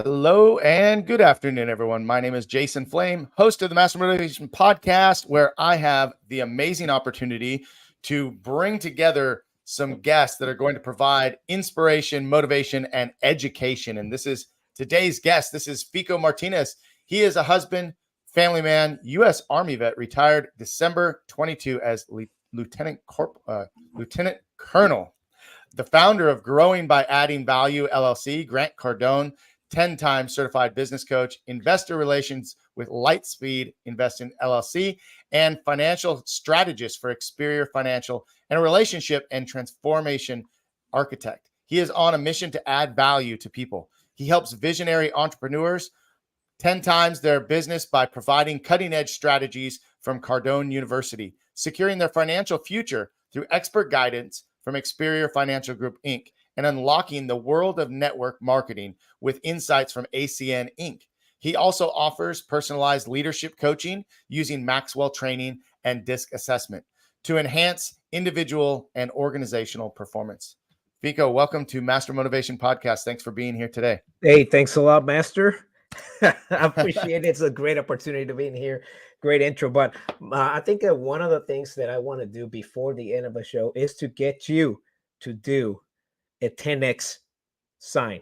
Hello and good afternoon, everyone. My name is Jason Flame, host of the Master Motivation Podcast, where I have the amazing opportunity to bring together some guests that are going to provide inspiration, motivation, and education. And this is today's guest. This is Fico Martinez. He is a husband, family man, U.S. Army vet, retired December 22 as Lieutenant Colonel, the founder of Growing by Adding Value LLC, Grant Cardone, 10-time certified business coach, investor relations with Lightspeed Investin LLC, and financial strategist for Experior Financial, and a relationship and transformation architect. He is on a mission to add value to people. He helps visionary entrepreneurs 10 times their business by providing cutting-edge strategies from Cardone University, securing their financial future through expert guidance from Experior Financial Group Inc., and unlocking the world of network marketing with insights from ACN Inc. He also offers personalized leadership coaching using Maxwell training and DISC assessment to enhance individual and organizational performance. Fico, welcome to Master Motivation Podcast. Thanks for being here today. Hey, thanks a lot, Master. I appreciate it. It's a great opportunity to be in here. Great intro. But I think one of the things that I want to do before the end of the show is to get you to do a 10x sign.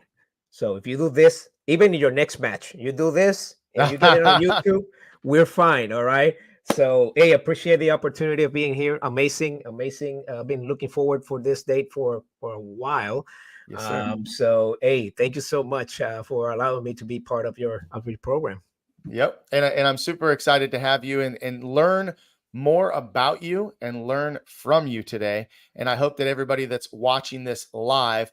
So if you do this, even in your next match, you do this and you get it on YouTube, we're fine. All right. So, hey, appreciate the opportunity of being here. Amazing. I've been looking forward for this date for a while. Yes, sir. So, hey, thank you so much for allowing me to be part of your program. Yep. And I'm super excited to have you and learn more about you and learn from you today. And I hope that everybody that's watching this live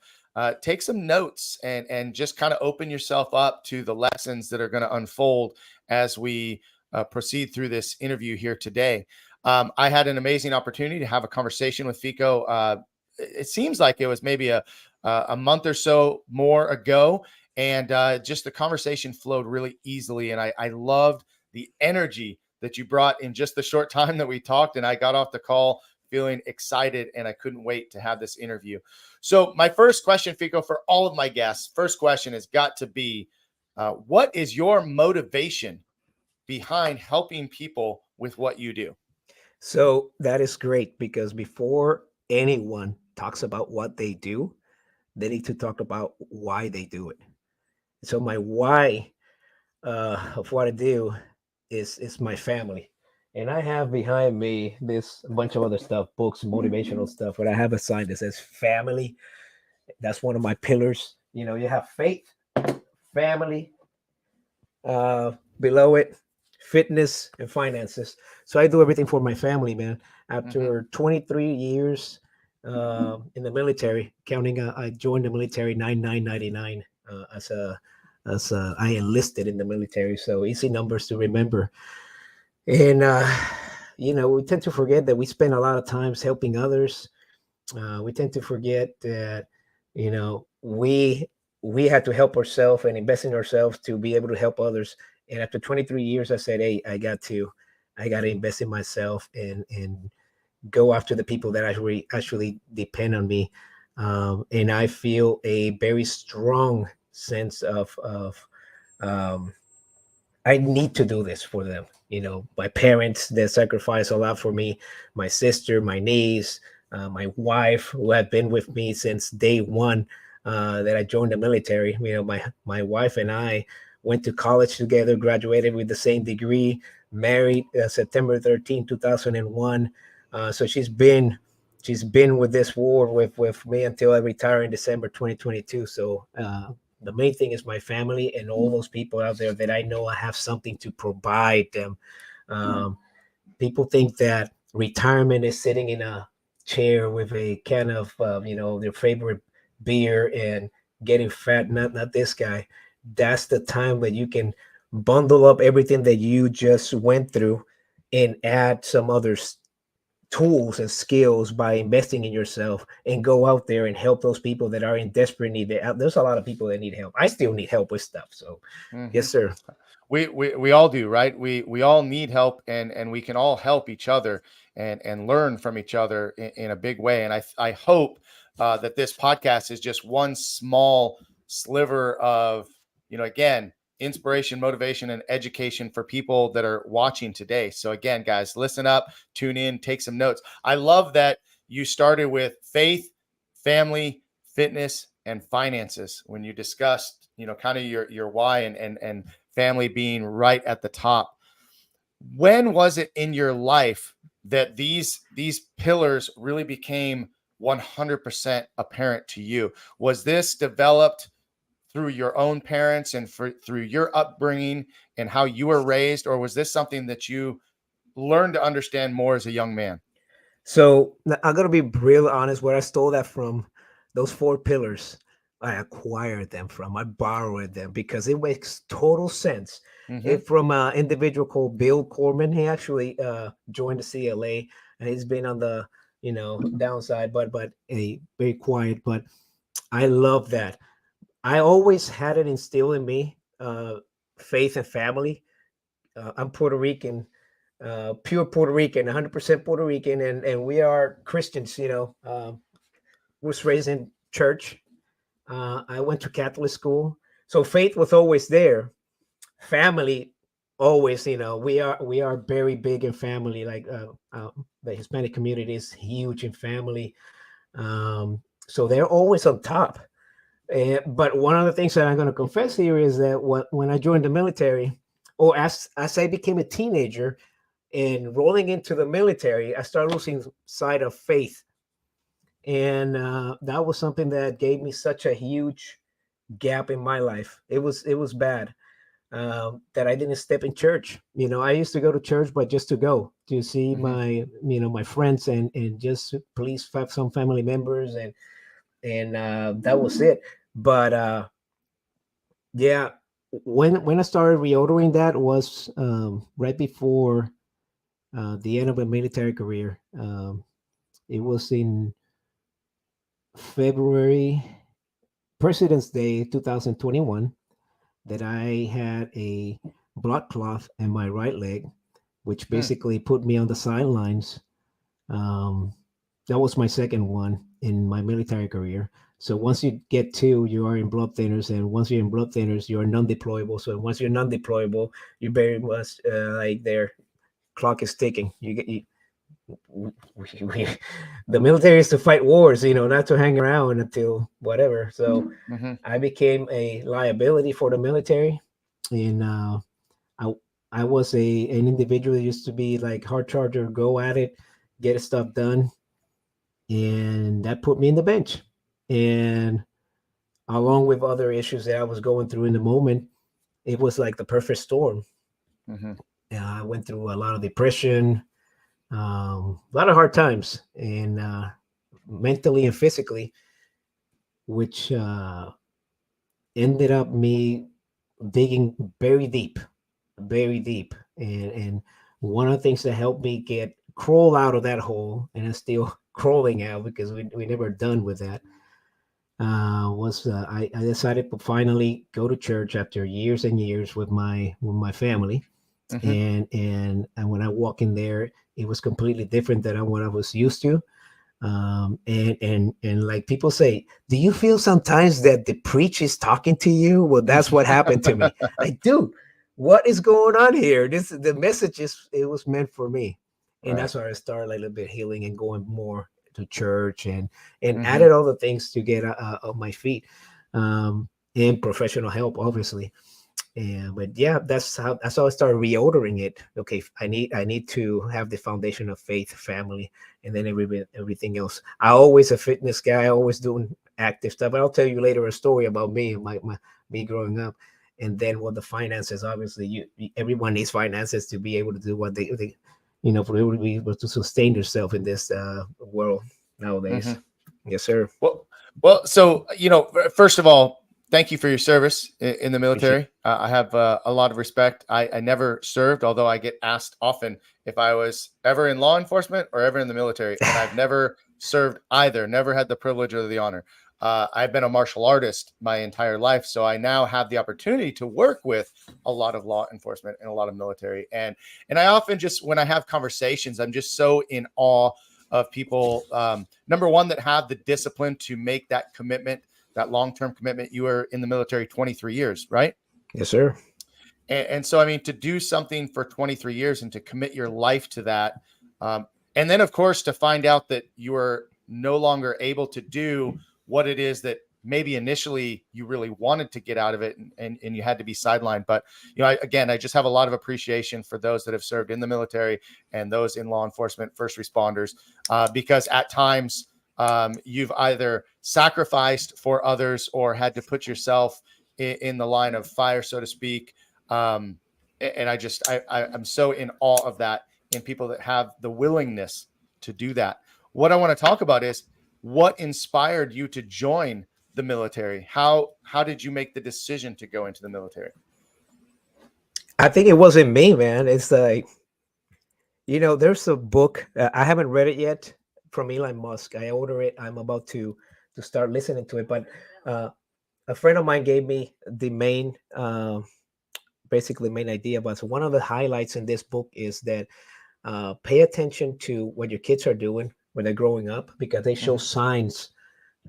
take some notes and just kind of open yourself up to the lessons that are going to unfold as we proceed through this interview here today. I had an amazing opportunity to have a conversation with Fico. It seems like it was maybe a month or so more ago. And just the conversation flowed really easily. And I loved the energy that you brought in just the short time that we talked. And I got off the call feeling excited, and I couldn't wait to have this interview. So my first question, Fico, for all of my guests, first question has got to be, what is your motivation behind helping people with what you do? So that is great, because before anyone talks about what they do, they need to talk about why they do it. So my why of what I do is my family. And I have behind me this bunch of other stuff, books, motivational stuff, but I have a sign that says family. That's one of my pillars. You know, you have faith, family, below it, fitness, and finances. So I do everything for my family, man. After 23 years in the military, counting, I joined the military 9999 as I enlisted in the military. So easy numbers to remember. And, we tend to forget that we spend a lot of times helping others. We tend to forget that, we had to help ourselves and invest in ourselves to be able to help others. And after 23 years, I said, hey, I got to invest in myself and go after the people that actually depend on me. And I feel a very strong sense of I need to do this for them. My parents, they sacrificed a lot for me, my sister, my niece, my wife, who had been with me since day one that I joined the military. My wife and I went to college together, graduated with the same degree, married September 13, 2001. So she's been with this war with me until I retire in December 2022. So the main thing is my family and all those people out there that I know I have something to provide them. People think that retirement is sitting in a chair with a can of, their favorite beer and getting fat. Not this guy. That's the time that you can bundle up everything that you just went through and add some other tools and skills by investing in yourself and go out there and help those people that are in desperate need. There's a lot of people that need help. I still need help with stuff. So yes, sir. We all do, right? We all need help, and we can all help each other and learn from each other in a big way. And I hope that this podcast is just one small sliver of again, inspiration, motivation, and education for people that are watching today. So again, guys, listen up, tune in, take some notes. I love that you started with faith, family, fitness, and finances when you discussed, kind of your why and family being right at the top. When was it in your life that these pillars really became 100% apparent to you? Was this developed through your own parents and through your upbringing and how you were raised, or was this something that you learned to understand more as a young man? So I'm gonna be real honest. Where I stole that from, those 4 pillars, I acquired them from. I borrowed them because it makes total sense. It from an individual called Bill Corman. He actually joined the CLA, and he's been on the downside, but very quiet. But I love that. I always had it instilled in me, faith and family. I'm Puerto Rican, pure Puerto Rican, 100% Puerto Rican, and we are Christians. Was raised in church. I went to Catholic school, so faith was always there. Family, always. We are very big in family. Like the Hispanic community is huge in family, so they're always on top. But one of the things that I'm going to confess here is that when I joined the military, or as I became a teenager and rolling into the military, I started losing sight of faith. And that was something that gave me such a huge gap in my life. It was bad, that I didn't step in church. I used to go to church, but just to go to see my friends and just please have some family members, and that was it. But yeah, when I started reordering, that was right before the end of a military career. It was in February, President's Day 2021, that I had a blood clot in my right leg, which basically put me on the sidelines. That was my second one in my military career. So once you get 2, you are in blood thinners, and once you're in blood thinners, you are non-deployable. So once you're non-deployable, you very much like their clock is ticking. The military is to fight wars, not to hang around until whatever. So I became a liability for the military, and I was an individual that used to be like hard charger, go at it, get stuff done, and that put me in the bench. And along with other issues that I was going through in the moment, it was like the perfect storm. I went through a lot of depression, a lot of hard times, and mentally and physically, which ended up me digging very deep, very deep. And one of the things that helped me crawl out of that hole, and I'm still crawling out because we never done with that, was I decided to finally go to church after years and years with my family. And when I walk in there, it was completely different than what I was used to. And like people say, do you feel sometimes that the preach is talking to you? Well, that's what happened to me. Like, dude, what is going on here? The message it was meant for me. And that's where I started like a little bit healing and going more to church and added all the things to get on my feet, and professional help, obviously. But yeah, that's how I started reordering it. Okay, I need to have the foundation of faith, family, and then everything else. I always a fitness guy, always doing active stuff. I'll tell you later a story about me and me growing up. And then what the finances, obviously, everyone needs finances to be able to do what they for able to sustain themselves in this world nowadays. Yes, sir. Well, so first of all, thank you for your service in the military. I have a lot of respect. I never served, although I get asked often if I was ever in law enforcement or ever in the military, and I've never served either. Never had the privilege or the honor. I've been a martial artist my entire life, so I now have the opportunity to work with a lot of law enforcement and a lot of military. And I often just, when I have conversations, I'm just so in awe of people, number one, that have the discipline to make that commitment, that long-term commitment. You were in the military 23 years, right? Yes, sir. And so, I mean, to do something for 23 years and to commit your life to that, and then, of course, to find out that you are no longer able to do what it is that maybe initially you really wanted to get out of it, and you had to be sidelined. But, I just have a lot of appreciation for those that have served in the military and those in law enforcement, first responders, because at times you've either sacrificed for others or had to put yourself in the line of fire, so to speak. And I'm so in awe of that in people that have the willingness to do that. What I want to talk about is what inspired you to join the military. How did you make the decision to go into the military? I think it wasn't me, man. It's like, there's a book, I haven't read it yet, from Elon Musk. I order it. I'm about to start listening to it, but a friend of mine gave me the main basically main idea. But so one of the highlights in this book is that pay attention to what your kids are doing when they're growing up, because they show signs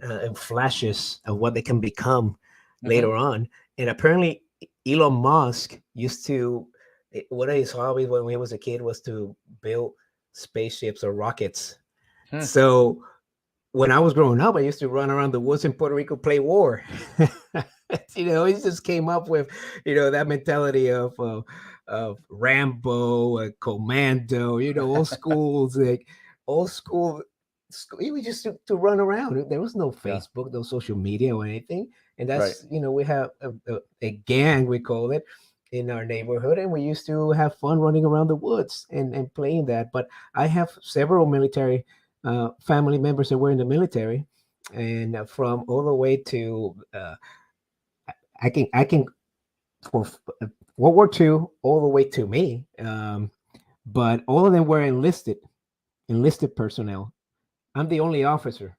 and flashes of what they can become later on. And apparently Elon Musk used to, one of his hobbies when he was a kid was to build spaceships or rockets. So when I was growing up, I used to run around the woods in Puerto Rico, play war. He just came up with, that mentality of Rambo, Commando, old schools, like old school. It was just to run around. There was no Facebook, no social media or anything. And that's, Right. We have a gang, we call it, in our neighborhood. And we used to have fun running around the woods and playing that. But I have several military family members that were in the military, and from all the way to I can for World War II all the way to me, but all of them were enlisted personnel. I'm the only officer,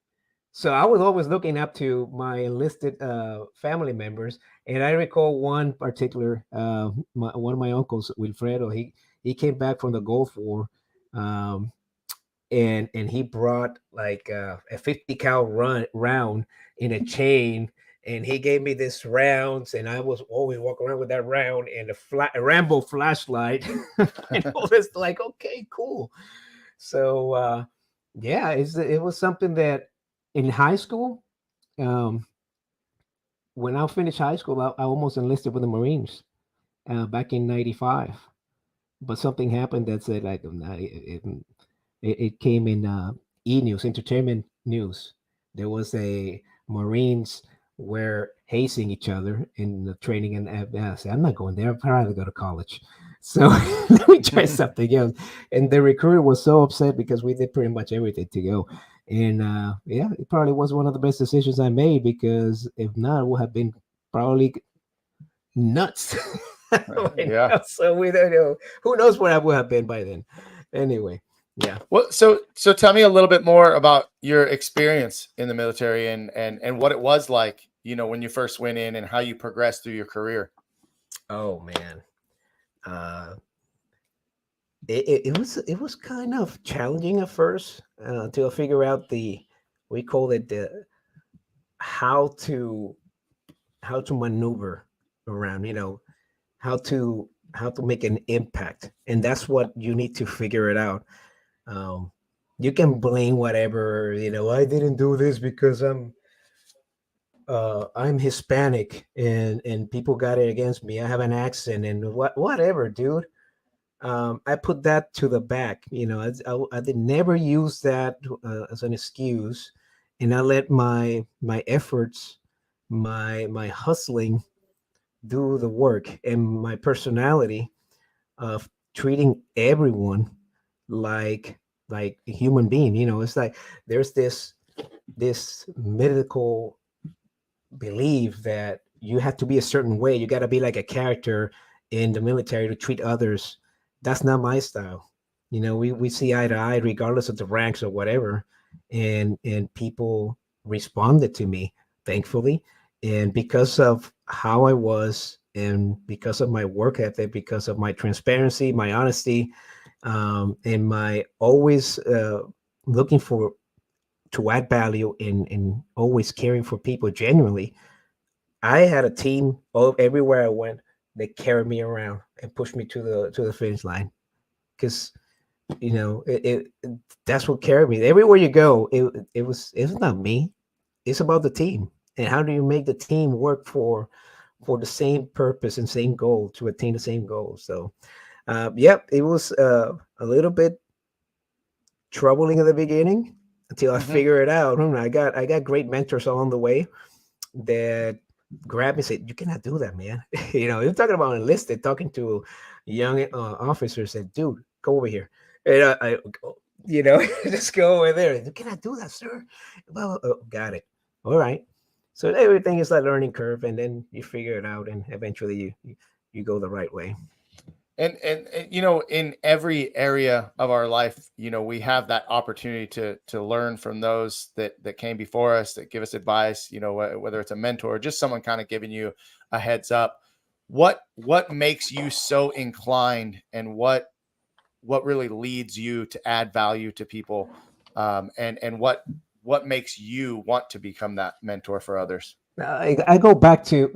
so I was always looking up to my enlisted family members. And I recall one particular one of my uncles, Wilfredo. He came back from the Gulf War. And he brought like a 50 cal round in a chain, and he gave me this rounds, and I was always walking around with that round and a Rambo flashlight. And all this, like, okay, cool. So yeah, it was something that in high school, when I finished high school, I almost enlisted with the Marines back in '95, but something happened that said like it came in E-News, entertainment news. There was a Marines were hazing each other in the training, and I said, I'm not going there. I'll probably go to college. So let me try something else. And the recruiter was so upset because we did pretty much everything to go. And yeah, it probably was one of the best decisions I made, because if not, it would have been probably nuts. Yeah. So we don't know. Who knows where I would have been by then. Anyway. Yeah. Well, so tell me a little bit more about your experience in the military and what it was like, when you first went in, and how you progressed through your career. Oh man. It was kind of challenging at first to figure out we call it the how to maneuver around, how to make an impact. And that's what you need to figure it out. You can blame whatever, I didn't do this because I'm Hispanic and people got it against me. I have an accent and whatever, dude. I put that to the back. I did never use that as an excuse, and I let my efforts, my hustling, do the work, and my personality of treating everyone like a human being. It's like there's this medical belief that you have to be a certain way. You got to be like a character in the military to treat others. That's not my style. We see eye to eye regardless of the ranks or whatever. And people responded to me, thankfully. And because of how I was, and because of my work ethic, because of my transparency, my honesty, and my always looking to add value and always caring for people genuinely, I had a team everywhere I went. that carried me around and pushed me to the finish line. Because that's what carried me. Everywhere you go, it's not me. It's about the team. And how do you make the team work for the same purpose and same goal, to attain the same goal? So yep, it was a little bit troubling in the beginning until I figured it out. I got great mentors along the way that grabbed me and said, "You cannot do that, man." You're talking about enlisted, talking to young officers, said, "Dude, go over here." And I just go over there. "You cannot do that, sir." Well, got it. All right. So everything is a learning curve, and then you figure it out, and eventually you go the right way. And in every area of our life, we have that opportunity to learn from those that came before us, that give us advice, whether it's a mentor or just someone kind of giving you a heads up. What makes you so inclined, and what really leads you to add value to people, and what makes you want to become that mentor for others? I go back to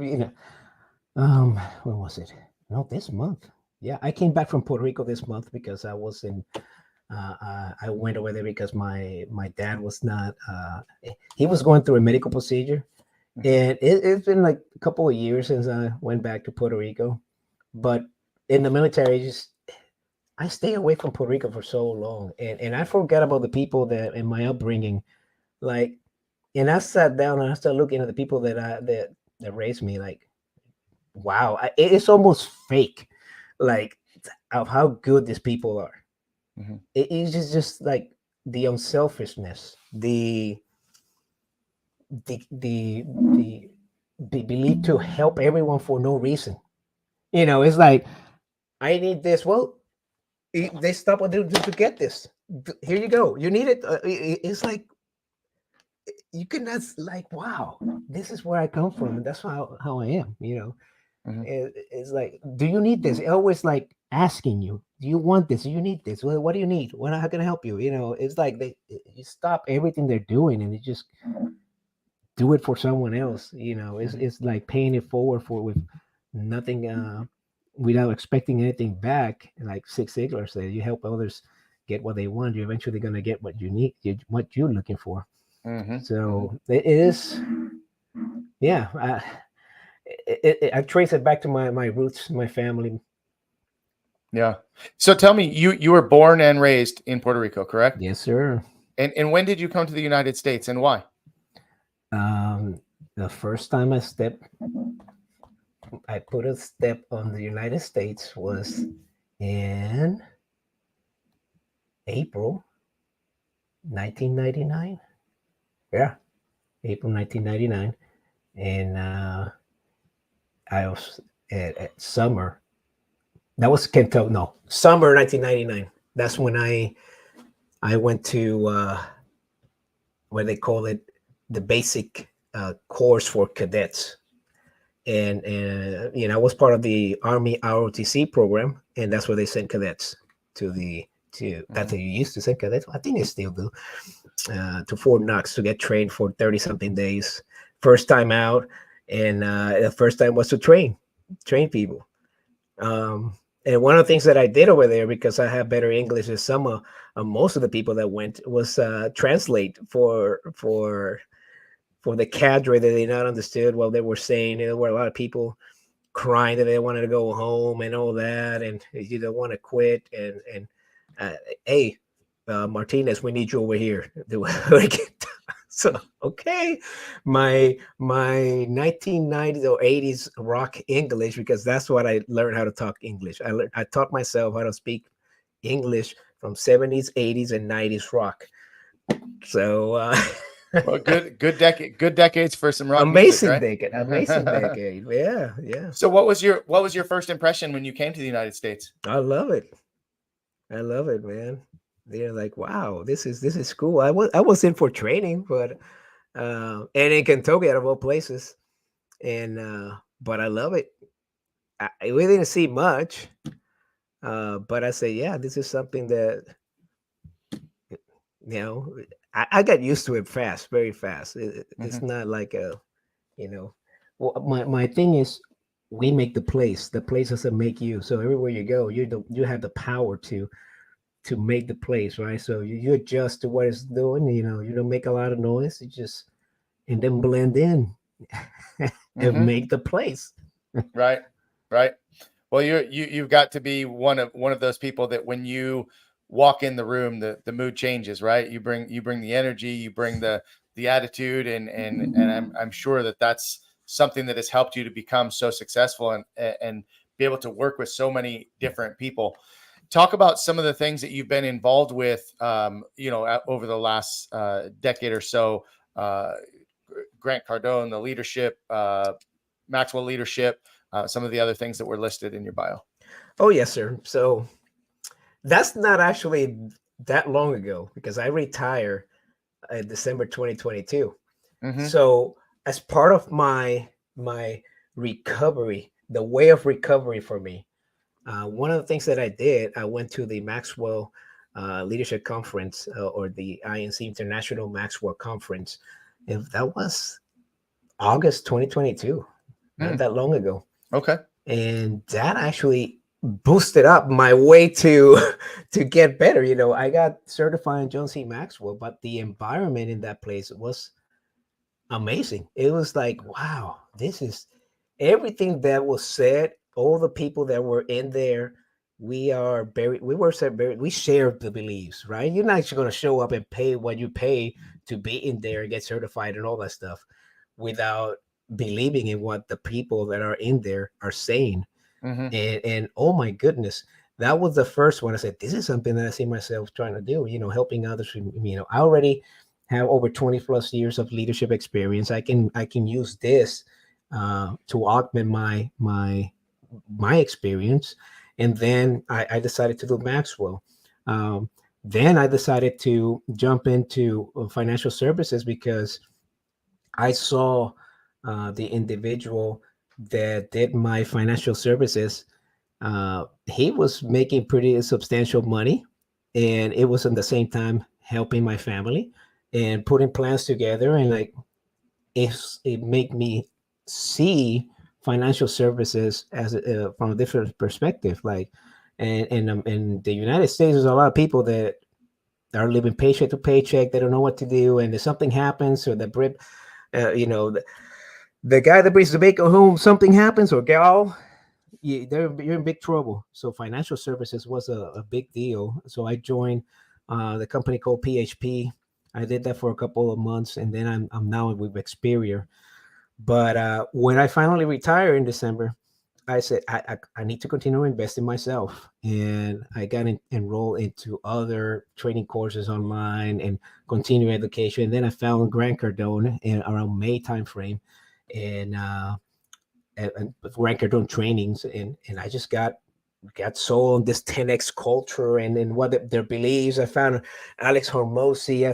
when was it? No, this month. Yeah, I came back from Puerto Rico this month because I was in. I went over there because my dad was not. He was going through a medical procedure, and it's been like a couple of years since I went back to Puerto Rico. But in the military, I stay away from Puerto Rico for so long, and I forgot about the people that in my upbringing, like. And I sat down and I started looking at the people that raised me. Like, wow, it's almost fake, like of how good these people are. It's just like the unselfishness, the belief to help everyone for no reason. It's like, I need this. Well, they stop what they do to get this. Here you go. You need it. It's like, you can, that's like, wow, this is where I come from, and that's how I am. It's like, do you need this? Always like asking you, do you want this? Do you need this? What do you need? How can I help you? It's like you stop everything they're doing and you just do it for someone else. It's like paying it forward with nothing, without expecting anything back. Like Zig Ziglar said, you help others get what they want, you're eventually going to get what you need, what you're looking for. So it is, yeah. I trace it back to my roots, my family. Yeah. So tell me, you were born and raised in Puerto Rico, correct? Yes, sir. And when did you come to the United States, and why? The first time I put a step on the United States was in April 1999. Yeah, April 1999. And I was at summer. That was Kentucky. No, summer 1999. That's when I went to what they call it, the basic course for cadets. And I was part of the Army ROTC program, and that's where they sent cadets to that they used to send cadets. I think they still do, to Fort Knox to get trained for 30 something days. First time out, and the first time was to train people. And one of the things that I did over there, because I have better English than some of most of the people that went, was translate for the cadre that they not understood what they were saying. There were a lot of people crying that they wanted to go home and all that, and you don't want to quit. And hey, Martinez, we need you over here. So okay, my 1990s or 80s rock English, because that's what I learned how to talk English. I taught myself how to speak English from 70s, 80s, and 90s rock. So well, good decades for some rock amazing music, right? amazing decade. Yeah. So what was your first impression when you came to the United States? I love it, man. They're like, wow, this is cool. I was in for training, but and in Kentucky, out of all places, and but I love it. We didn't see much, but I say, yeah, this is something that I got used to it fast, very fast. It's not like well, my thing is, we make the place. The place doesn't make you. So everywhere you go, you have the power to make the place, right? So you adjust to what it's doing. You don't make a lot of noise. You just and then blend in and make the place. Right. Right. Well, you've got to be one of those people that when you walk in the room, the mood changes, right? You bring the energy, you bring the attitude, and I'm sure that that's something that has helped you to become so successful and be able to work with so many different people. Talk about some of the things that you've been involved with, over the last decade or so. Grant Cardone, the leadership, Maxwell leadership, some of the other things that were listed in your bio. Oh yes, sir. So that's not actually that long ago because I retired in December 2022. So as part of my recovery, the way of recovery for me, one of the things that I did, I went to the Maxwell Leadership Conference or the INC International Maxwell Conference. If that was August 2022, not that long ago. Okay. And that actually boosted up my way to get better. I got certified in John C. Maxwell, but the environment in that place was amazing. It was like, wow, this is everything that was said. All the people that were in there, we share the beliefs, right? You're not going to show up and pay what you pay to be in there and get certified and all that stuff without believing in what the people that are in there are saying. And oh my goodness, that was the first one. I said, this is something that I see myself trying to do, helping others. I already have over 20 plus years of leadership experience. I can use this to augment my experience. And then I decided to do Maxwell. Then I decided to jump into financial services because I saw the individual that did my financial services. He was making pretty substantial money, and it was at the same time helping my family and putting plans together. And like, it made me see financial services as from a different perspective. Like, and in the United States, there's a lot of people that are living paycheck to paycheck. They don't know what to do, and if something happens, or the guy that brings the bacon home, something happens, or gal, you're in big trouble. So financial services was a big deal. So I joined the company called PHP. I did that for a couple of months, and then I'm now with Experior. But when I finally retired in December, I said I need to continue to invest in myself, and I got enrolled into other training courses online and continue education. And then I found Grant Cardone in around May timeframe, and Grant Cardone trainings, and I just got sold on this 10x culture and what their beliefs. I found Alex Hormozy.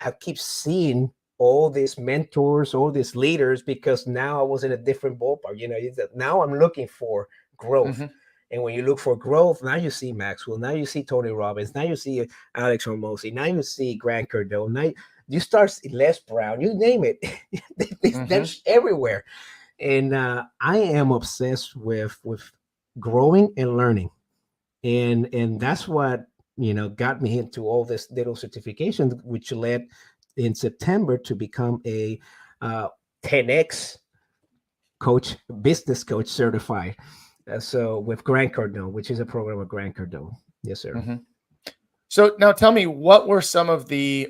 I keep seeing all these mentors, all these leaders, because now I was in a different ballpark. Now I'm looking for growth. And when you look for growth, now you see Maxwell, now you see Tony Robbins, now you see Alex Hormozy, now you see Grant Cardone, now you start Les Brown, you name it. They're everywhere. And I am obsessed with growing and learning. And that's what, got me into all this little certification, which led in September to become a 10X coach, business coach certified. So with Grant Cardone, which is a program of Grant Cardone. Yes, sir. So now tell me, what are some of the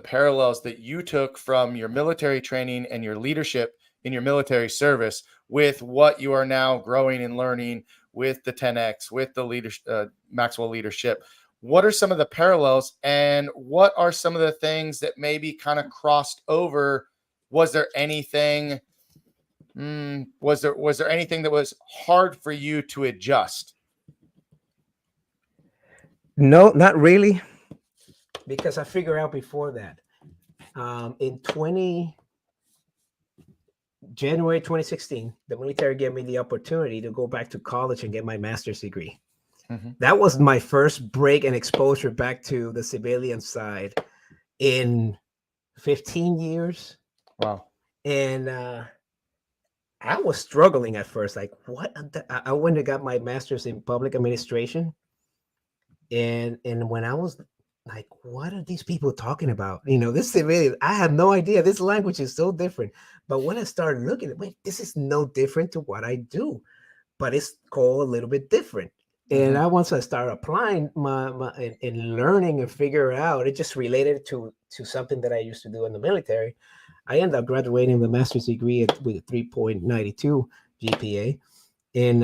parallels that you took from your military training and your leadership in your military service with what you are now growing and learning with the 10X, with the leadership, Maxwell leadership? What are some of the parallels, and what are some of the things that maybe kind of crossed over? Was there anything? Was there anything that was hard for you to adjust? No, not really, because I figured out before that. In January 2016, the military gave me the opportunity to go back to college and get my master's degree. That was my first break and exposure back to the civilian side in 15 years. Wow. And I was struggling at first. Like, what? I went and got my master's in public administration, and when I was like, what are these people talking about? This is really, I have no idea. This language is so different. But when I started looking at, wait, this is no different to what I do, but it's called a little bit different. And once I started applying my and learning and figure out, it just related to something that I used to do in the military. I ended up graduating with a master's degree with a 3.92 GPA. And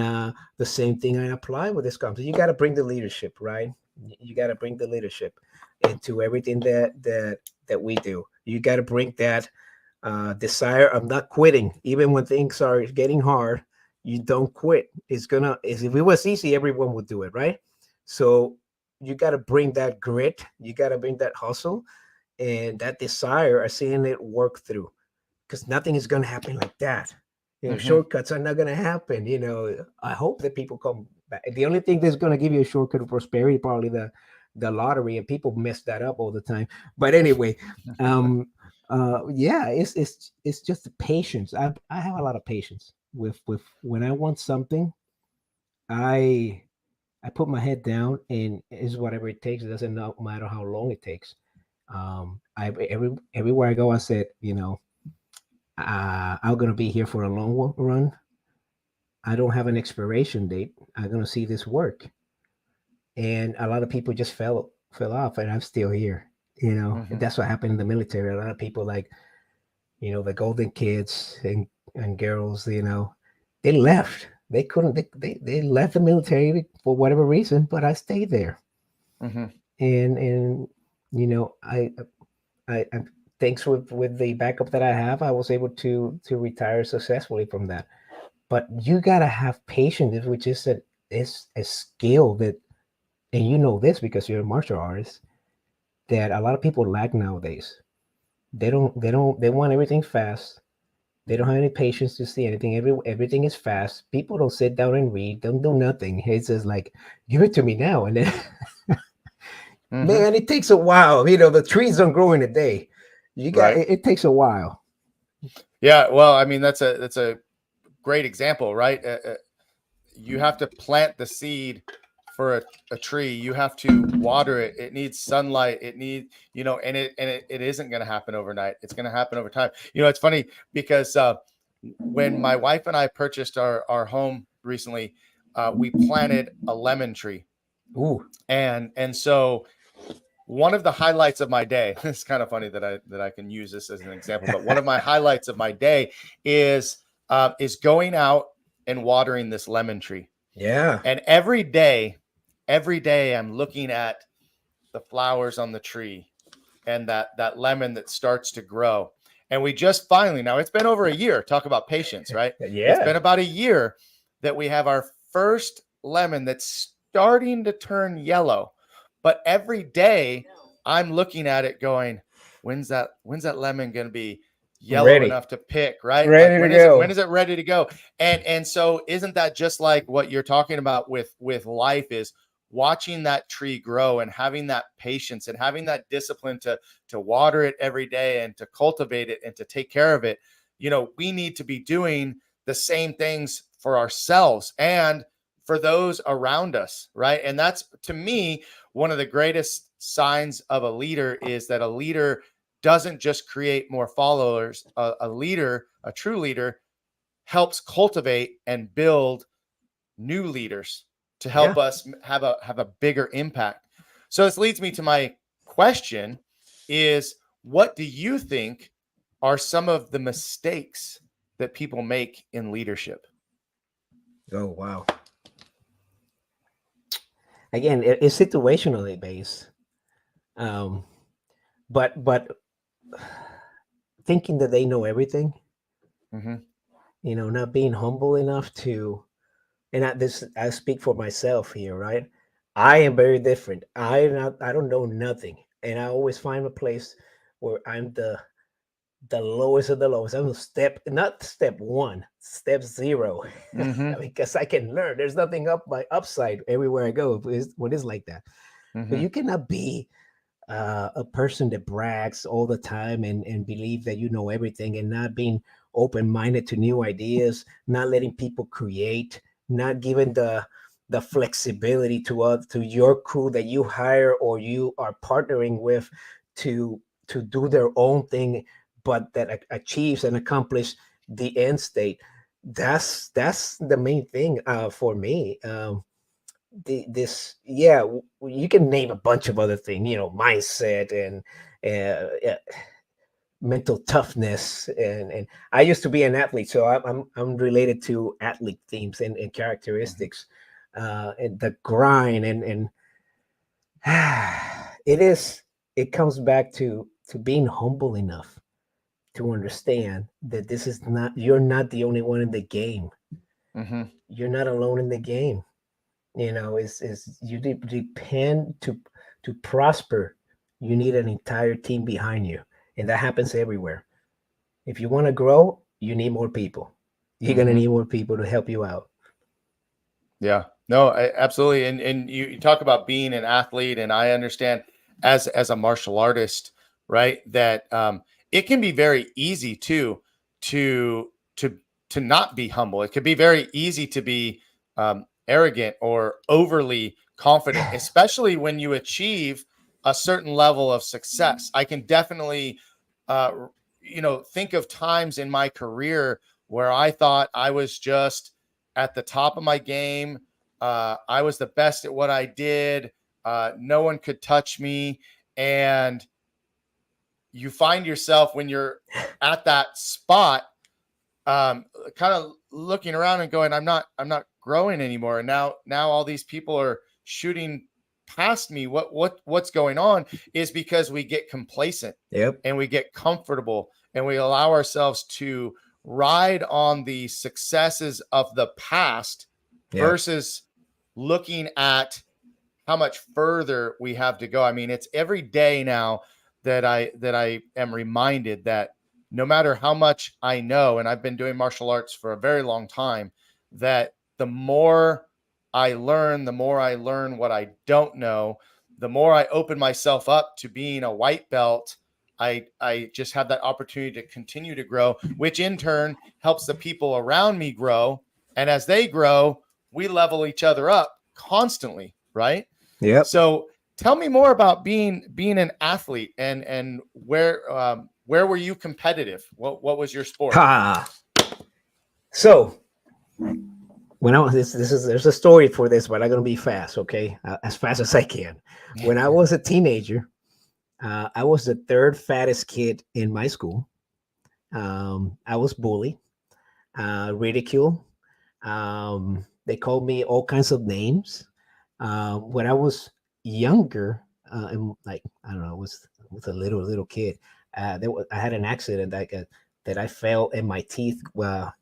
the same thing I apply with this company. You got to bring the leadership, right? You got to bring the leadership into everything that we do. You got to bring that desire of not quitting, even when things are getting hard. You don't quit. If it was easy, everyone would do it, right? So you got to bring that grit. You got to bring that hustle and that desire of seeing it work through, because nothing is going to happen like that. Shortcuts are not going to happen. I hope that people come back. The only thing that's going to give you a shortcut of prosperity, probably the lottery, and people mess that up all the time. But anyway, yeah, it's just the patience. I have a lot of patience with when I want something. I put my head down, and it's whatever it takes. It doesn't matter how long it takes. Everywhere I go, I said, I'm gonna be here for a long run. I don't have an expiration date. I'm gonna see this work. And a lot of people just fell off, and I'm still here. And that's what happened in the military. A lot of people, like, the golden kids and girls, they left. They couldn't. They left the military for whatever reason, but I stayed there. And I thanks with the backup that I have, I was able to retire successfully from that. But you gotta have patience, which is a skill that, and this because you're a martial artist, that a lot of people lack nowadays. They want everything fast. They don't have any patience to see anything. Everything is fast. People don't sit down and read. Don't do nothing. It's just like, give it to me now, and then man, it takes a while. The trees don't grow in a day. It takes a while. Yeah, well, I mean, that's a great example, right? You have to plant the seed for a tree. You have to water it. It needs sunlight. It needs, and it isn't going to happen overnight. It's going to happen over time. It's funny because when my wife and I purchased our home recently, we planted a lemon tree. Ooh. And so one of the highlights of my day, it's kind of funny that I can use this as an example, but one of my highlights of my day is going out and watering this lemon tree. Yeah. And every day I'm looking at the flowers on the tree and that lemon that starts to grow. And we just finally, now it's been over a year, talk about patience, right? Yeah. It's been about a year that we have our first lemon that's starting to turn yellow. But every day I'm looking at it going, when's that lemon going to be yellow enough to pick, right? Ready to go. When is it ready to go? And so isn't that just like what you're talking about with life, is watching that tree grow and having that patience and having that discipline to water it every day and to cultivate it and to take care of it. We need to be doing the same things for ourselves and for those around us, right? And that's, to me, one of the greatest signs of a leader, is that a leader doesn't just create more followers. A true leader helps cultivate and build new leaders to help us have a bigger impact. So this leads me to my question is, what do you think are some of the mistakes that people make in leadership? Oh, wow. Again, it's situationally based. But thinking that they know everything, not being humble enough to, and I speak for myself here, right? I am very different. I don't know nothing, and I always find a place where I'm the lowest of the lowest. I'm not step one, step zero, because I can learn. There's nothing upside everywhere I go when it's like that. But you cannot be a person that brags all the time and believe that you know everything, and not being open-minded to new ideas, not letting people create, not giving the flexibility to your crew that you hire or you are partnering with to do their own thing, but that achieves and accomplish the end state. That's the main thing for me. This yeah, you can name a bunch of other things, mindset and mental toughness, and I used to be an athlete, so I'm related to athlete themes and characteristics, and the grind and it comes back to being humble enough to understand that this is not you're not the only one in the game. Mm-hmm. You're not alone in the game. Is you depend to prosper. You need an entire team behind you, and that happens everywhere. If you want to grow, you need more people. You're gonna Mm-hmm. need more people to help you out. Yeah, no, absolutely. And you talk about being an athlete, and I understand as a martial artist, right? That it can be very easy to to to not be humble. It can be very easy to be arrogant or overly confident, especially when you achieve a certain level of success. I can definitely, uh, think of times in my career where I thought I was just at the top of my game. I was the best at what I did. No one could touch me. And you find yourself when you're at that spot, kind of looking around and going, I'm not growing anymore. And now all these people are shooting past me. What's going on is because we get complacent Yep. and we get comfortable and we allow ourselves to ride on the successes of the past Yep. versus looking at how much further we have to go. I mean, it's every day now that I am reminded that no matter how much I know, and I've been doing martial arts for a very long time, that the more I learn what I don't know, the more I open myself up to being a white belt. I just have that opportunity to continue to grow, which in turn helps the people around me grow. And as they grow, we level each other up constantly, right? Yep. So tell me more about being an athlete and where were you competitive? What was your sport? Ha. So when I was there's a story for this, but I'm gonna be fast, okay? As fast as I can. When I was a teenager, I was the third fattest kid in my school. I was bullied, ridiculed. They called me all kinds of names. When I was younger, and like I don't know, was a little kid. I had an accident that I fell and my teeth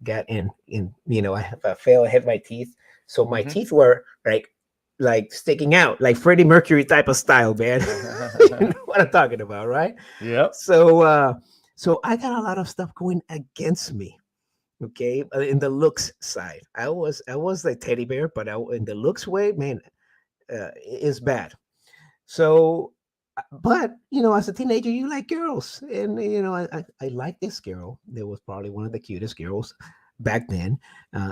got in. I fell, I hit my teeth, so my Mm-hmm. teeth were like sticking out, like Freddie Mercury type of style, man. You know what I'm talking about, right? Yep. So I got a lot of stuff going against me. Okay, in the looks side, I was like teddy bear, but in the looks way, man, is bad. So, but as a teenager, you like girls, and I like this girl. That was probably one of the cutest girls back then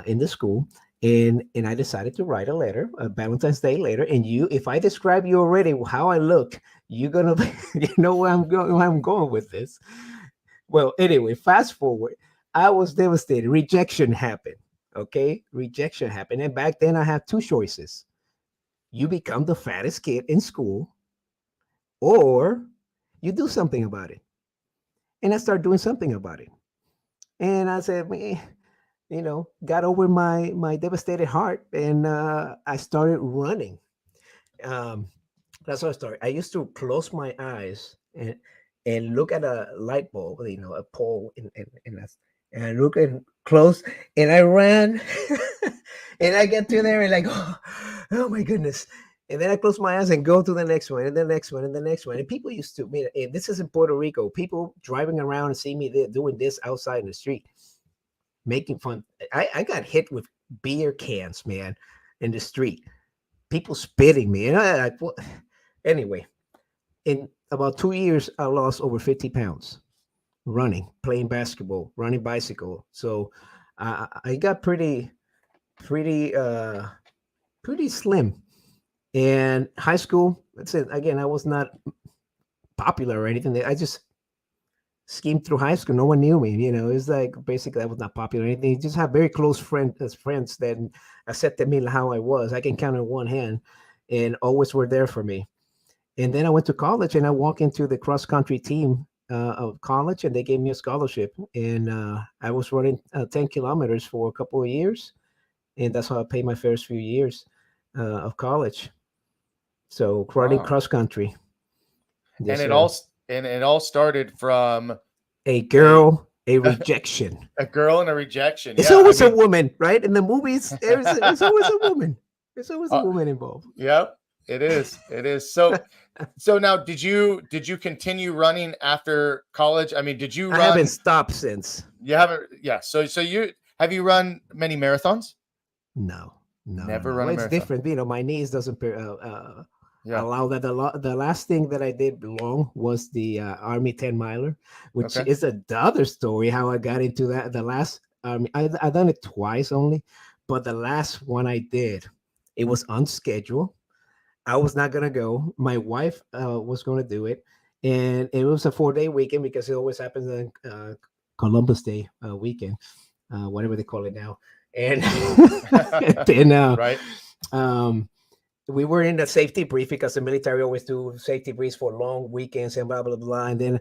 in the school, and I decided to write a letter, a Valentine's Day letter. And if I describe you already how I look, you're gonna, where I'm going with this. Well, anyway, fast forward. I was devastated. Rejection happened. Okay, rejection happened, and back then I had two choices: you become the fattest kid in school, or you do something about it. And I started doing something about it. And I said, man, got over my devastated heart, and I started running. Um, that's how I started. I used to close my eyes and look at a light bulb, a pole, and I look at close, and I ran, and I get to there and like, oh my goodness. And then I close my eyes and go to the next one, and the next one, and the next one. And people used to, and this is in Puerto Rico, people driving around and see me doing this outside in the street, making fun. I got hit with beer cans, man, in the street. People spitting me. And anyway, in about 2 years, I lost over 50 pounds. running, playing basketball, running bicycle. So I got pretty, pretty slim. And high school, that's it. Again, I was not popular or anything. I just schemed through high school. No one knew me. It's like basically I was not popular or anything. Just have very close friends that accepted me how I was. I can count on one hand, and always were there for me. And then I went to college, and I walked into the cross country team of college, and they gave me a scholarship. And I was running 10 kilometers for a couple of years, and that's how I paid my first few years of college. So running Wow. cross country. Yes, And sir. it all started from A girl, a rejection. a girl and a rejection. It's Yeah, I always a mean, woman, right? In the movies, it's always a woman. It's always a uh, woman involved. yep, it is. It is. So now, did you continue running after college? I mean, did you I haven't run? stopped since. You haven't. Yeah. So you run many marathons? No, Never no. run a Well, it's marathon. different. My knees doesn't Yeah. allow that. The last thing that I did long was the Army 10 miler, which Okay. is the other story how I got into that. The last Army, I done it twice only, but the last one I did, it was unscheduled. I was not gonna go. My wife was gonna do it, and it was a 4-day weekend because it always happens on Columbus Day weekend, whatever they call it now. And then Right. um, we were in the safety brief because the military always do safety briefs for long weekends and blah blah blah. And then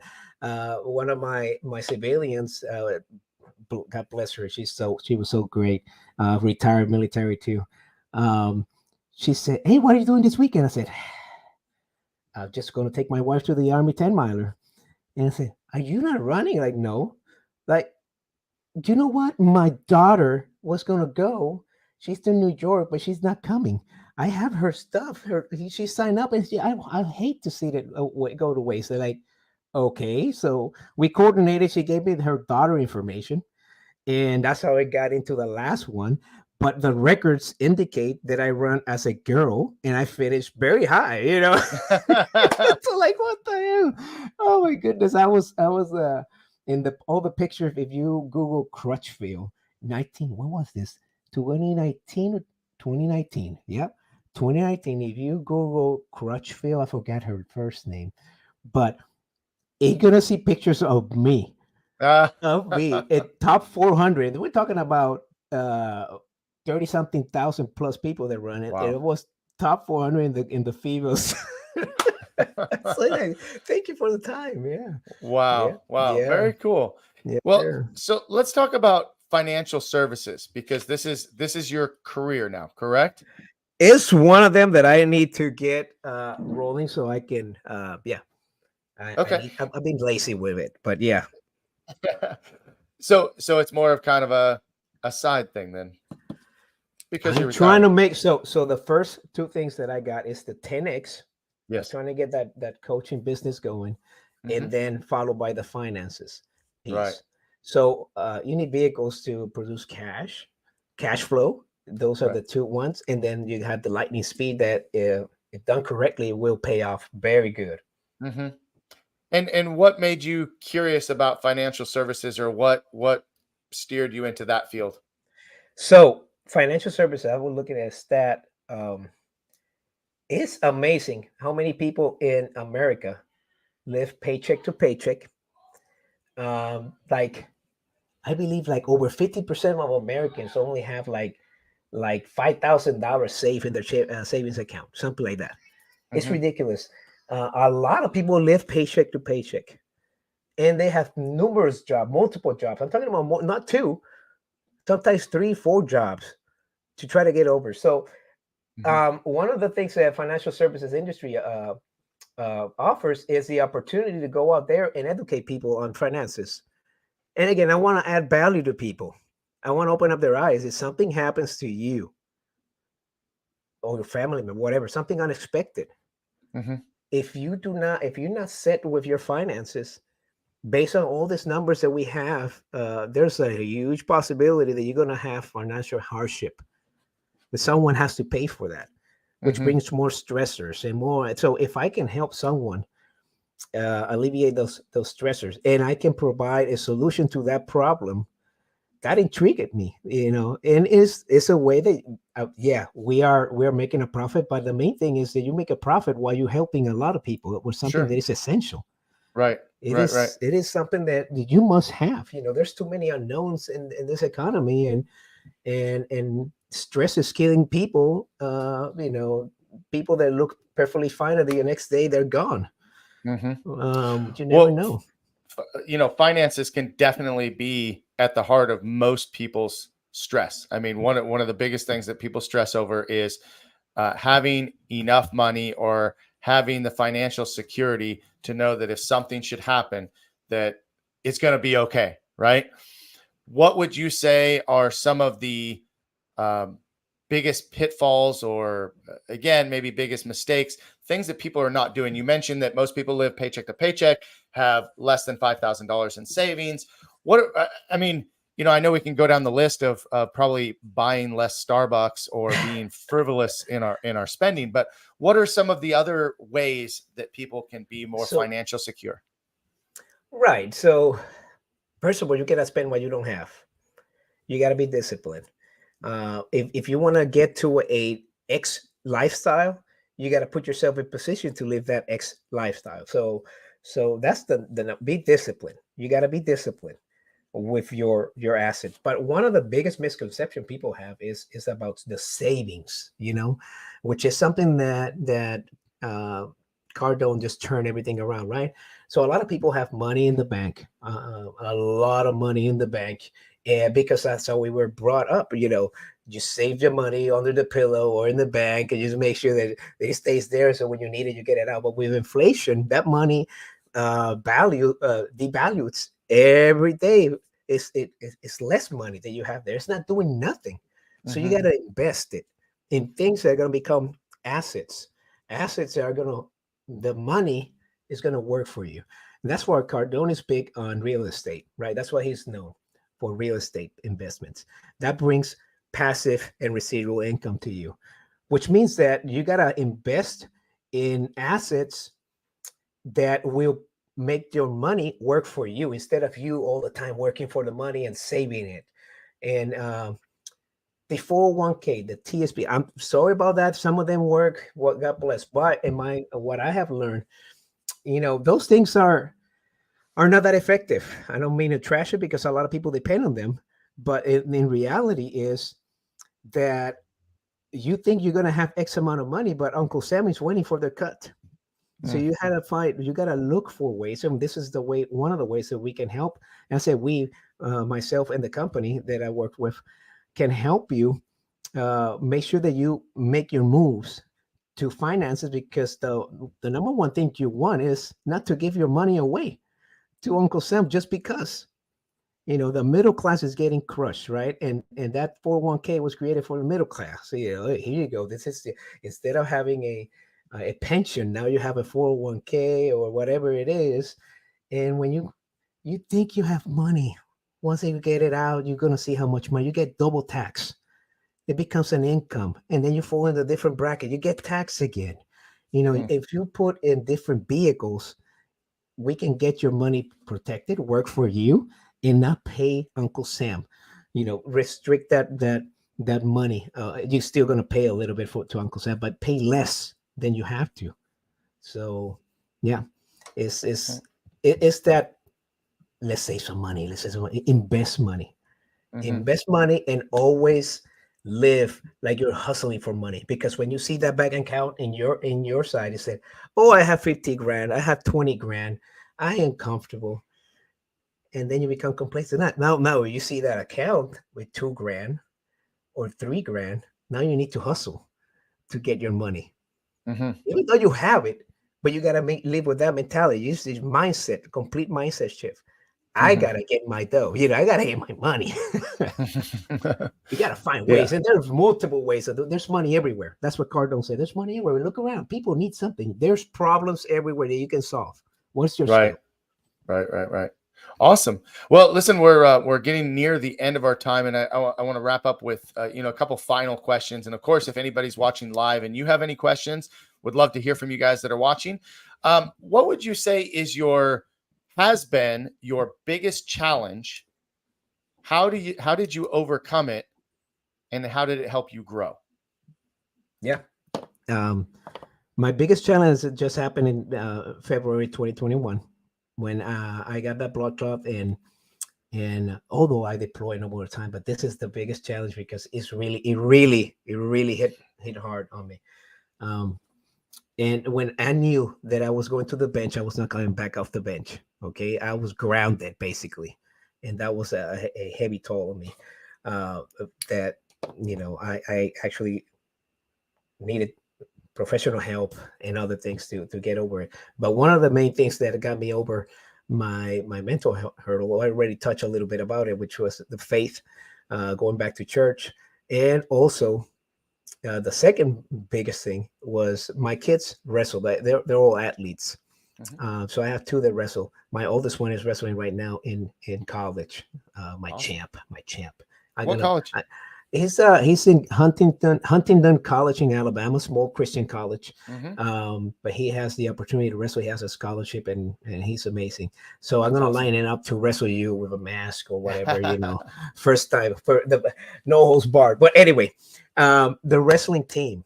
one of my civilians, God bless her, she was so great, retired military too. Um, she said, "Hey, what are you doing this weekend?" I said, "I'm just going to take my wife to the Army 10 miler." And I said, "Are you not running?" Like, no. Like, do you know what? My daughter was going to go. She's in New York, but she's not coming. I have her stuff. She signed up, and I hate to see that go to waste. They're like, okay. So we coordinated. She gave me her daughter information, and that's how I got into the last one. But the records indicate that I run as a girl, and I finished very high. So like, what the hell? Oh my goodness! I was in the all the pictures. If you Google Crutchfield 19, when was this? 2019 or 2019? Yep, 2019. If you Google Crutchfield, I forgot her first name, but you're gonna see pictures Uh, of me at top 400. We're talking about 30 something thousand plus people that run it. wow. It was top 400 in the females. So like, thank you for the time. Yeah, yeah, Wow. Wow. yeah, Very cool. yeah. Well, Sure. so let's talk about financial services because this is your career now, correct? It's one of them that I need to get rolling so I can. Yeah, I Okay. need. I've been lazy with it, but yeah, So it's more of kind of a side thing then because I'm you're trying retired. to make so the first two things that I got is the 10x. I'm Yes. trying to get that coaching business going, Hmm. and then followed by the finances Right. piece. So you need vehicles to produce cash flow. Those are Right. the two ones, and then you have the lightning speed that, if done correctly, will pay off very good. Hmm. And what made you curious about financial services, or what steered you into that field? So financial services, I was looking at a stat. It's amazing how many people in America live paycheck to paycheck. Like I believe like over 50% of Americans only have like $5,000 saved in their savings account, something like that. It's Hmm. ridiculous. A lot of people live paycheck to paycheck, and they have numerous jobs, multiple jobs. I'm talking about not two, sometimes three, four jobs to try to get over. So Hmm. one of the things that financial services industry offers is the opportunity to go out there and educate people on finances. And again, I want to add value to people. I want to open up their eyes. If something happens to you or your family member, whatever, something unexpected, Hmm. if you're not set with your finances, based on all these numbers that we have, there's a huge possibility that you're going to have financial hardship. But someone has to pay for that, which Hmm. brings more stressors and more. So if I can help someone alleviate those stressors, and I can provide a solution to that problem. That intrigued me, and it's a way that yeah, we're making a profit, but the main thing is that you make a profit while you're helping a lot of people with something Sure. that is essential. Right. Right. It is something that you must have. There's too many unknowns in this economy, and stress is killing people. People that look perfectly fine at the next day, they're gone. You never know. Finances can definitely be at the heart of most people's stress. I mean, one of the biggest things that people stress over is having enough money or having the financial security to know that if something should happen, that it's going to be okay, right? What would you say are some of the biggest pitfalls, or again, maybe biggest mistakes, things that people are not doing? You mentioned that most people live paycheck to paycheck, have less than $5,000 in savings. I know we can go down the list of probably buying less Starbucks or being frivolous in our spending, but what are some of the other ways that people can be more financial secure? Right. So first of all, you cannot spend what you don't have. You got to be disciplined. If you want to get to a X lifestyle, you got to put yourself in position to live that X lifestyle. So that's the be disciplined. You got to be disciplined with your assets. But one of the biggest misconception people have is about the savings, which is something that Cardone just turned everything around, right? So a lot of people have money in the bank, a lot of money in the bank, and because that's how we were brought up, you save your money under the pillow or in the bank, and just make sure that it stays there. So when you need it, you get it out. But with inflation, that money value devalues every day. It's less money that you have there. It's not doing nothing. So you got to invest it in things that are going to become assets. Assets that are the money is going to work for you. And that's why Cardone is big on real estate, right? That's why he's known for real estate investments. That brings passive and residual income to you, which means that you got to invest in assets that will make your money work for you instead of you all the time working for the money and saving it. And the 401k, the TSP, I'm sorry about that. Some of them work, God bless. But what I have learned, those things are not that effective. I don't mean to trash it because a lot of people depend on them, but in reality is that you think you're going to have X amount of money, but Uncle Sam is waiting for their cut. So you got to look for ways. And this is one of the ways that we can help. And I said, myself and the company that I work with can help you make sure that you make your moves to finances, because the number one thing you want is not to give your money away to Uncle Sam just because. The middle class is getting crushed, right? And that 401k was created for the middle class. So, here you go. This is instead of having a pension, now you have a 401k or whatever it is. And when you think you have money, once you get it out, you're going to see how much money you get. Double tax. It becomes an income, and then you fall in a different bracket, you get taxed again. If you put in different vehicles, we can get your money protected, work for you, and not pay Uncle Sam. Restrict that money. You're still going to pay a little bit to Uncle Sam, but pay less than you have to. So yeah, it's that, let's save some money. Invest money. Invest money, and always live like you're hustling for money. Because when you see that bank account in your side, you said, oh, I have 50 grand, I have 20 grand, I am comfortable. And then you become complacent. Now you see that account with 2 grand or 3 grand, now you need to hustle to get your money. Even though you have it, but you got to live with that mentality. Use this mindset, complete mindset shift. I got to get my dough. I got to get my money. You got to find ways. And there's multiple ways. There's money everywhere. That's what Cardone said. There's money everywhere. Look around. People need something. There's problems everywhere that you can solve. What's your skill? Right. Awesome. Well, listen, we're getting near the end of our time, and I want to wrap up with a couple final questions. And of course, if anybody's watching live and you have any questions, would love to hear from you guys that are watching. What would you say has been your biggest challenge? How did you overcome it, and how did it help you grow? Yeah. My biggest challenge just happened in February 2021 when I got that blood clot, and although I deployed no more time, but this is the biggest challenge because it really hit hard on me. And when I knew that I was going to the bench, I was not coming back off the bench. Okay, I was grounded basically, and that was a heavy toll on me. That I actually needed professional help and other things to get over it. But one of the main things that got me over my mental hurdle, I already touched a little bit about it, which was the faith, going back to church, and also the second biggest thing was my kids wrestle. They're all athletes. So I have two that wrestle. My oldest one is wrestling right now in college. My Awesome. champ. What college? He's in Huntington College in Alabama, small Christian college. But he has the opportunity to wrestle. He has a scholarship, and he's amazing. So I'm gonna line it up to wrestle you with a mask or whatever, first time for the no holds barred. But anyway, the wrestling team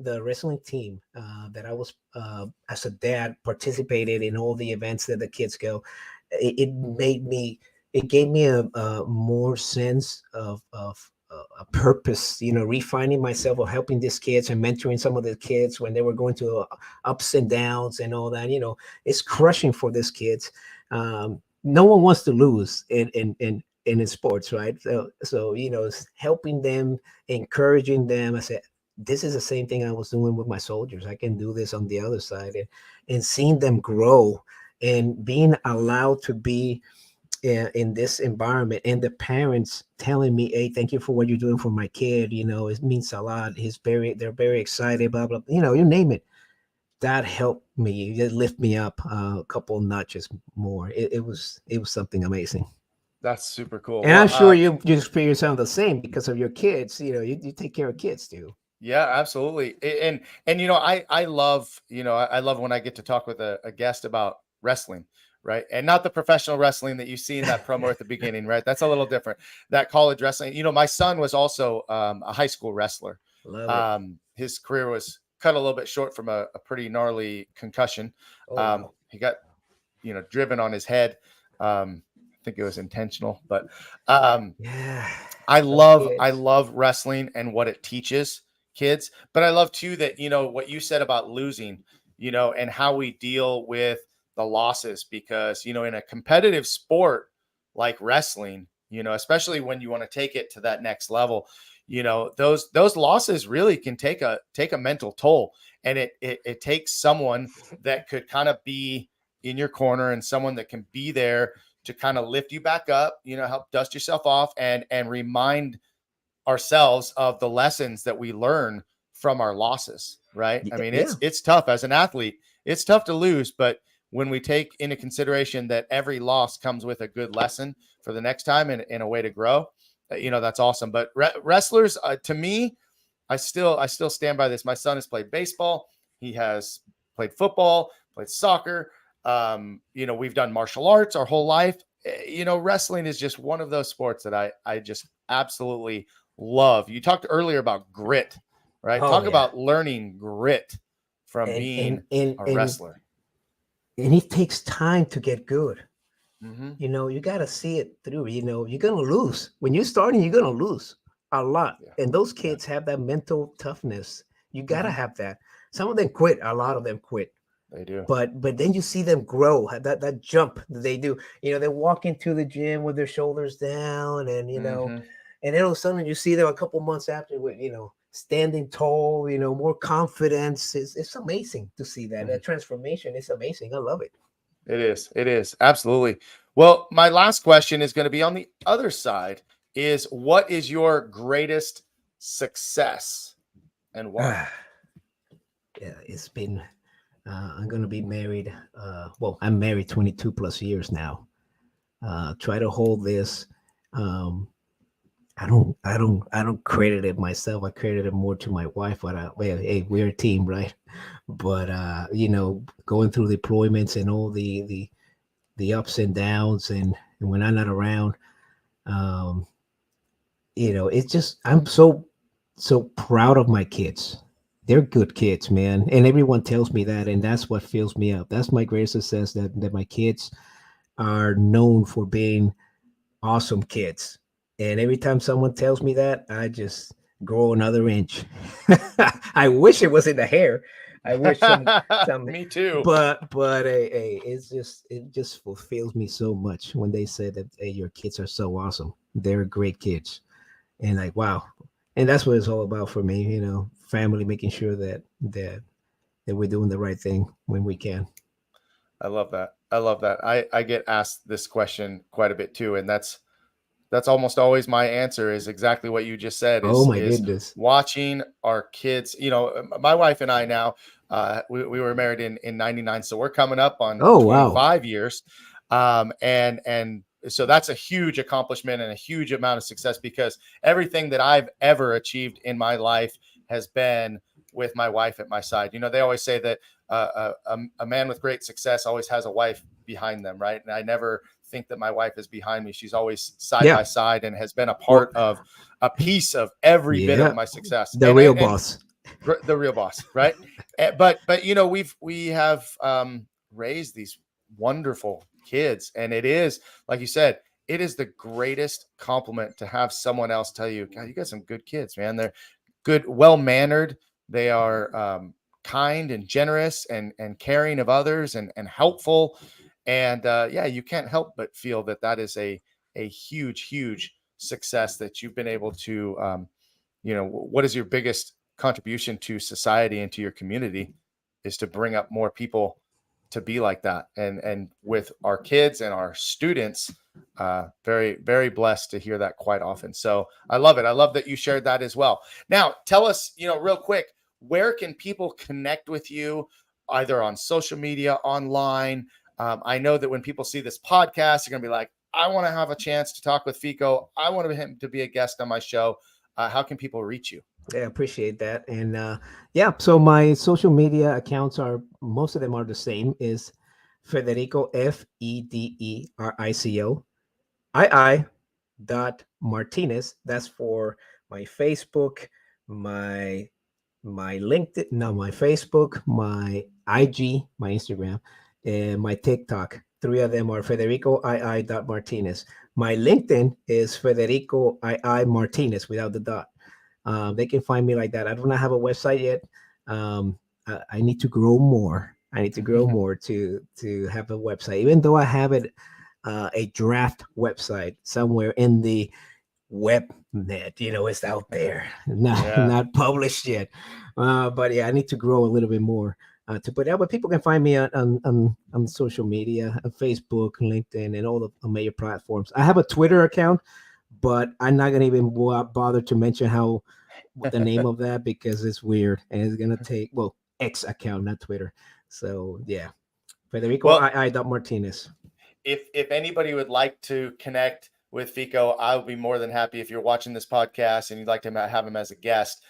that I was as a dad participated in all the events that the kids go. It gave me a more sense of a purpose, refining myself or helping these kids and mentoring some of the kids when they were going to ups and downs and all that. It's crushing for these kids. No one wants to lose in sports, right? So it's helping them, encouraging them. I said, this is the same thing I was doing with my soldiers. I can do this on the other side, and seeing them grow and being allowed to be in this environment, and the parents telling me, hey, thank you for what you're doing for my kid, it means a lot. They're very excited, blah blah, you name it. That helped me. It lift me up a couple notches more. It was something amazing. That's super cool. And I'm sure you experience some of the same because of your kids. You take care of kids too. Yeah, absolutely. And I love, I love when I get to talk with a guest about wrestling, right? And not the professional wrestling that you see in that promo at the beginning, right? That's a little different. That college wrestling. My son was also a high school wrestler. Love it. His career was cut a little bit short from a pretty gnarly concussion. Wow. He got, driven on his head. I think it was intentional, but Yeah. I love wrestling and what it teaches kids, but I love too that, what you said about losing, and how we deal with the losses, because, in a competitive sport like wrestling, especially when you want to take it to that next level, those losses really can take a mental toll, and it takes someone that could kind of be in your corner, and someone that can be there to kind of lift you back up, help dust yourself off, and remind ourselves of the lessons that we learn from our losses, right? I mean, it's tough as an athlete. It's tough to lose, but when we take into consideration that every loss comes with a good lesson for the next time and a way to grow, that's awesome. But wrestlers, to me, I still stand by this. My son has played baseball. He has played football, played soccer. We've done martial arts our whole life. Wrestling is just one of those sports that I just absolutely love. You talked earlier about grit, right? Talk about learning grit from being a wrestler. And it takes time to get good. You got to see it through. You're going to lose. When you're starting, you're going to lose a lot. Yeah. And those kids have that mental toughness. You got to have that. Some of them quit. A lot of them quit. They do. But then you see them grow, that jump that they do. They walk into the gym with their shoulders down, and and then all of a sudden you see them a couple months after with standing tall, more confidence. It's amazing to see that. That transformation is amazing. I love it. It is absolutely. Well, my last question is going to be on the other side. Is what is your greatest success and why? Yeah, it's been. I'm going to be married. I'm married 22 plus years now. Try to hold this. I don't credit it myself. I credit it more to my wife. Hey, we're a team, right? but going through deployments and all the ups and downs, and when I'm not around, um, it's just I'm so proud of my kids. They're good kids, man, and everyone tells me that, and that's what fills me up. That's my greatest success, that my kids are known for being awesome kids. And every time someone tells me that, I just grow another inch. I wish it was in the hair. I wish some, Me too. but hey, it just fulfills me so much when they say that, hey, your kids are so awesome. They're great kids, and like, wow. And that's what it's all about for me. Family, making sure that we're doing the right thing when we can. I love that. I love that. I get asked this question quite a bit too, and that's almost always my answer is exactly what you just said Oh my is goodness. watching our kids. My wife and I now, we were married in 99. So we're coming up on Oh wow. 25 years. And so that's a huge accomplishment and a huge amount of success because everything that I've ever achieved in my life has been with my wife at my side. They always say that a man with great success always has a wife behind them, right? And I never think that my wife is behind me. She's always side Yeah. by side and has been a Well, part of a piece of every bit of yeah. my success. The And real and boss. the real boss, right? But we have raised these wonderful kids, and it is like you said, it is the greatest compliment to have someone else tell you, God, you got some good kids, man. They're good, well mannered. They are kind and generous and caring of others and helpful. And yeah, you can't help but feel that is a huge success that you've been able to. What is your biggest contribution to society and to your community is to bring up more people to be like that. And with our kids and our students, very, very blessed to hear that quite often. So I love it. I love that you shared that as well. Now, tell us, real quick, where can people connect with you, either on social media, online? I know that when people see this podcast, they're going to be like, I want to have a chance to talk with Fico. I want him to be a guest on my show. How can people reach you? Yeah, appreciate that. And yeah, so my social media accounts are, most of them are the same, is Federico, Federico II dot Martinez. That's for my Facebook, my LinkedIn, no, my Facebook, my IG, my Instagram, and my TikTok. Three of them are Federico II dot Martinez. My LinkedIn is Federico II Martinez without the dot. They can find me like that. I do not have a website yet. I need to grow more. I need to grow more to have a website, even though I have it, a draft website somewhere in the web net. It's out there, not published yet. But yeah, I need to grow a little bit more to put out. But people can find me on social media, Facebook, LinkedIn, and all the major platforms. I have a Twitter account, but I'm not gonna even bother to mention what the name of that, because it's weird and it's gonna take, well, X account, not Twitter. So yeah, Federico Well, II dot Martinez. if anybody would like to connect with Fico, I would be more than happy. If you're watching this podcast and you'd like to have him as a guest,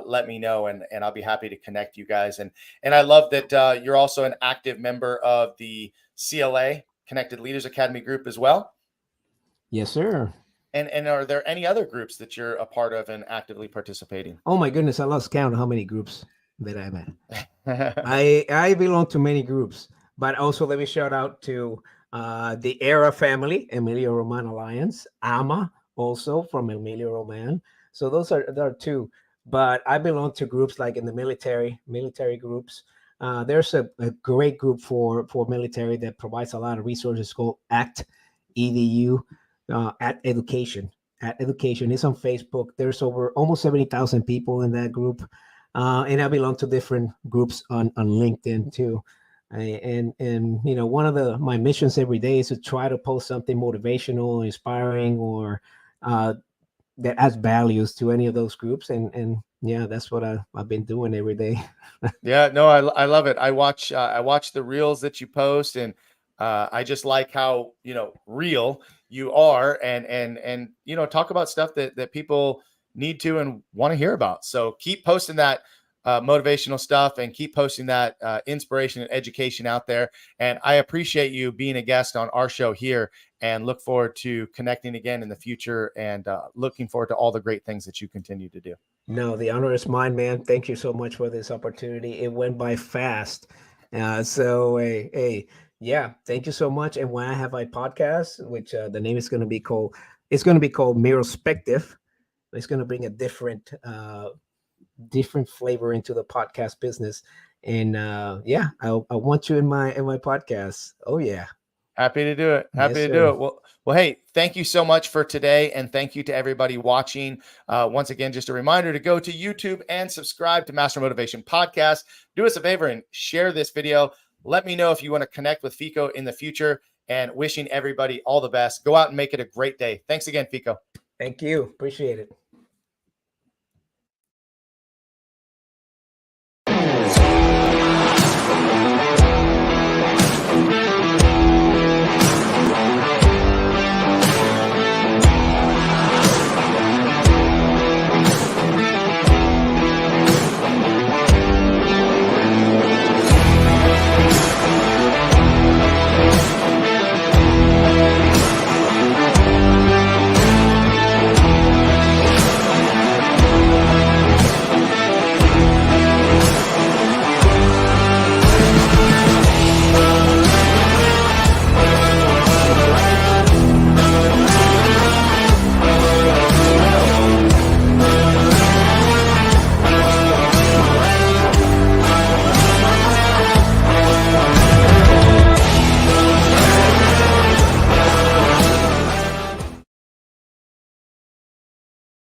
let me know, and I'll be happy to connect you guys. And I love that you're also an active member of the CLA, Connected Leaders Academy group as well. Yes, sir. And are there any other groups that you're a part of and actively participating? Oh my goodness, I lost count of how many groups that I'm at. I belong to many groups, but also let me shout out to the ERA family, Emilio Roman Alliance, AMA, also from Emilio Roman. So there are two, but I belong to groups like in the military groups. There's a great group for military that provides a lot of resources called ACT EDU, at Education. At Education is on Facebook. There's over almost 70,000 people in that group. And I belong to different groups on LinkedIn too. And one of my missions every day is to try to post something motivational, inspiring, or that adds values to any of those groups. And yeah, that's what I've been doing every day. Yeah, no, I love it. I watch the reels that you post, and I just like how real you are, and talk about stuff that people need to and want to hear about. So keep posting that motivational stuff and keep posting that inspiration and education out there. And I appreciate you being a guest on our show here, and look forward to connecting again in the future, and looking forward to all the great things that you continue to do. No, the honor is mine, man. Thank you so much for this opportunity. It went by fast. Yeah, thank you so much. And when I have my podcast, which the name is going to be called, it's going to be called Mirospective. It's going to bring a different flavor into the podcast business. And yeah, I want you in my podcast. Oh yeah. Happy to do it. Happy to do it. Well, hey, thank you so much for today. And thank you to everybody watching. Once again, just a reminder to go to YouTube and subscribe to Master Motivation Podcast. Do us a favor and share this video. Let me know if you want to connect with Fico in the future, and wishing everybody all the best. Go out and make it a great day. Thanks again, Fico. Thank you. Appreciate it.